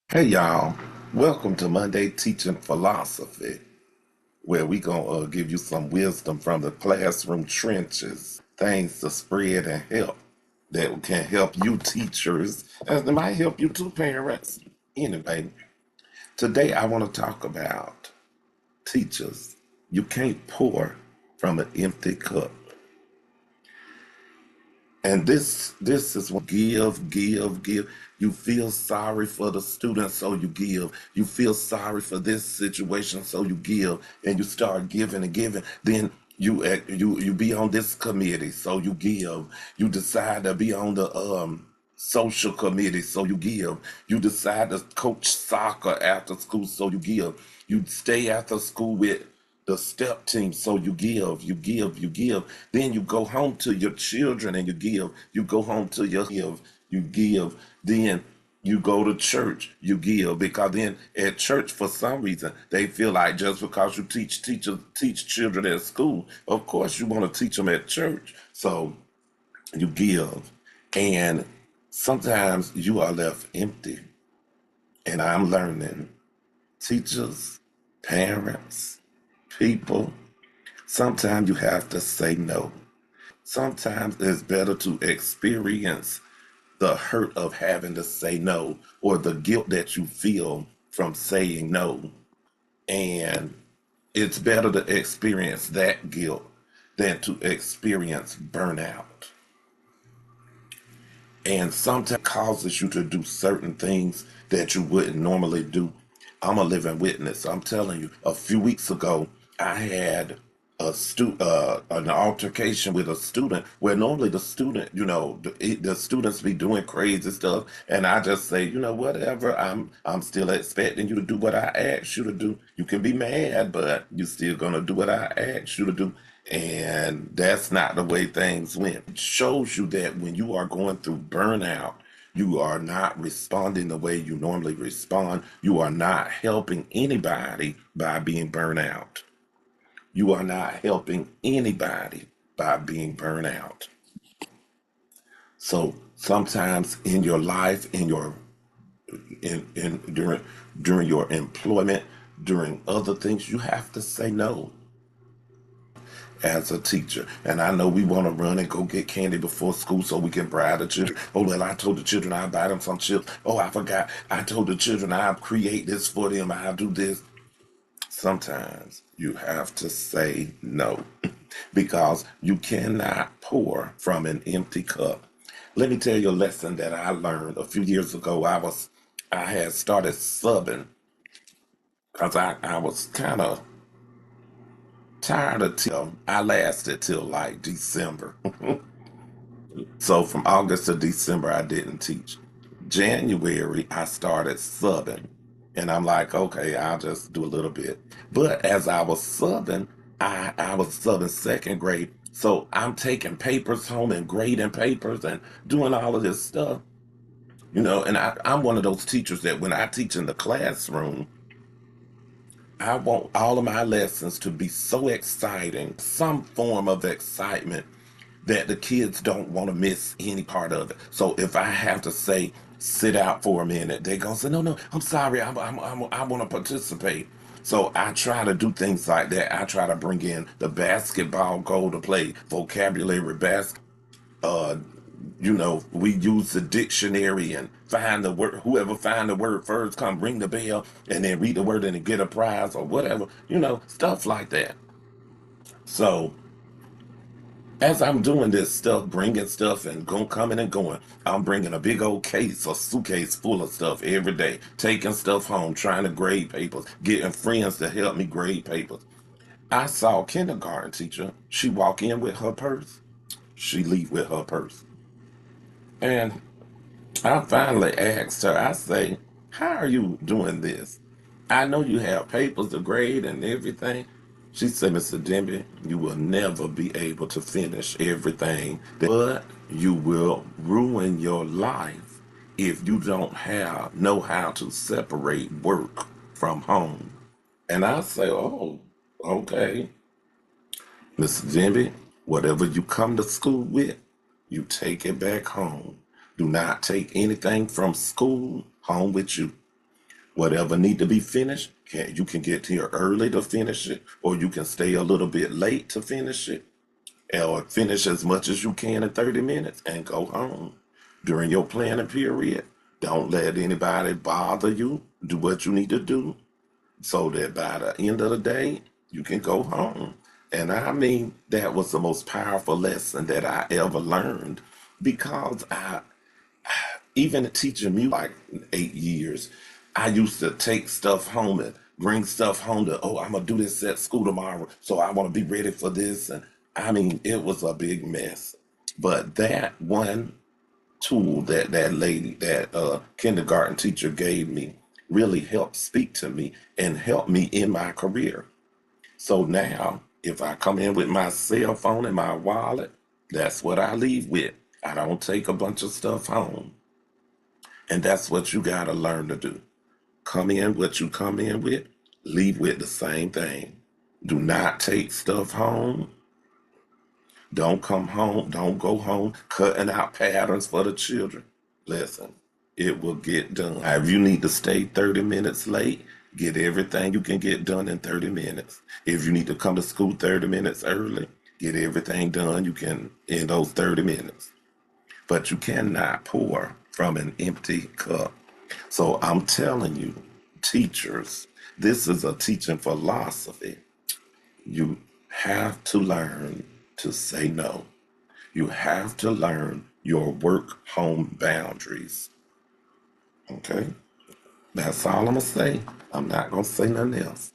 Hey y'all, welcome to Monday Teaching Philosophy, where we gonna give you some wisdom from the classroom trenches, things to spread and help that can help you teachers, and it might help you too parents. Anyway, today I want to talk about teachers. You can't pour from an empty cup. And this is what give. You feel sorry for the student, so you give. You feel sorry for this situation, so you give, and you start giving and giving. Then you be on this committee, so you give. You decide to be on the social committee, so you give. You decide to coach soccer after school, so you give. You stay after school with the step team. So you give. Then you go home to your children and you give. You go home to your you give. Then you go to church, you give. Because then at church, for some reason, they feel like just because you teach children at school, of course you want to teach them at church. So you give. And sometimes you are left empty. And I'm learning teachers, parents, people, sometimes you have to say no. Sometimes it's better to experience the hurt of having to say no or the guilt that you feel from saying no. And it's better to experience that guilt than to experience burnout. And sometimes it causes you to do certain things that you wouldn't normally do. I'm a living witness. I'm telling you, a few weeks ago, I had an altercation with a student where normally the student, the students be doing crazy stuff, and I just say, whatever. I'm still expecting you to do what I asked you to do. You can be mad, but you're still gonna do what I asked you to do. And that's not the way things went. It shows you that when you are going through burnout, you are not responding the way you normally respond. You are not helping anybody by being burnt out. You are not helping anybody by being burnt out. So sometimes in your life, in during your employment, during other things, you have to say no as a teacher. And I know we want to run and go get candy before school so we can bribe the children. Oh, well, I told the children I'd buy them some chips. Oh, I forgot. I told the children I'll create this for them. I'll do this. Sometimes you have to say no because you cannot pour from an empty cup. Let me tell you a lesson that I learned a few years ago. I had started subbing because I was kind of tired of till I lasted till like December. So from August to December, I didn't teach. January, I started subbing. And I'm like, okay, I'll just do a little bit. But as I was subbing, I was subbing second grade. So I'm taking papers home and grading papers and doing all of this stuff. And I'm one of those teachers that when I teach in the classroom, I want all of my lessons to be so exciting, some form of excitement that the kids don't want to miss any part of it. So if I have to say, sit out for a minute, they're going to say, no, no, I'm sorry, I want to participate. So I try to do things like that. I try to bring in the basketball goal to play vocabulary basket. Uh, we use the dictionary and find the word. Whoever find the word first, come ring the bell and then read the word and then get a prize or whatever. Stuff like that. So as I'm doing this stuff, bringing stuff and coming and going, I'm bringing a big old case or suitcase full of stuff every day, taking stuff home, trying to grade papers, getting friends to help me grade papers. I saw a kindergarten teacher. She walk in with her purse. She leave with her purse. And I finally asked her, I say, how are you doing this? I know you have papers to grade and everything. She said, Mr. Demby, you will never be able to finish everything, but you will ruin your life if you don't know how to separate work from home. And I say, oh, okay. Mr. Demby, whatever you come to school with, you take it back home. Do not take anything from school home with you. Whatever need to be finished, you can get here early to finish it, or you can stay a little bit late to finish it, or finish as much as you can in 30 minutes and go home. During your planning period, don't let anybody bother you. Do what you need to do so that by the end of the day, you can go home. And I mean, that was the most powerful lesson that I ever learned because even teaching music like 8 years, I used to take stuff home and bring stuff home to, oh, I'm gonna do this at school tomorrow, so I want to be ready for this. And I mean, it was a big mess. But that one tool that that lady, that kindergarten teacher gave me, really helped speak to me and help me in my career. So now, if I come in with my cell phone and my wallet, that's what I leave with. I don't take a bunch of stuff home. And that's what you got to learn to do. Come in what you come in with, leave with the same thing. Do not take stuff home. Don't come home, don't go home cutting out patterns for the children. Listen, it will get done. If you need to stay 30 minutes late, get everything you can get done in 30 minutes. If you need to come to school 30 minutes early, get everything done you can in those 30 minutes. But you cannot pour from an empty cup. So I'm telling you, teachers, this is a teaching philosophy. You have to learn to say no. You have to learn your work home boundaries. Okay? That's all I'm going to say. I'm not going to say nothing else.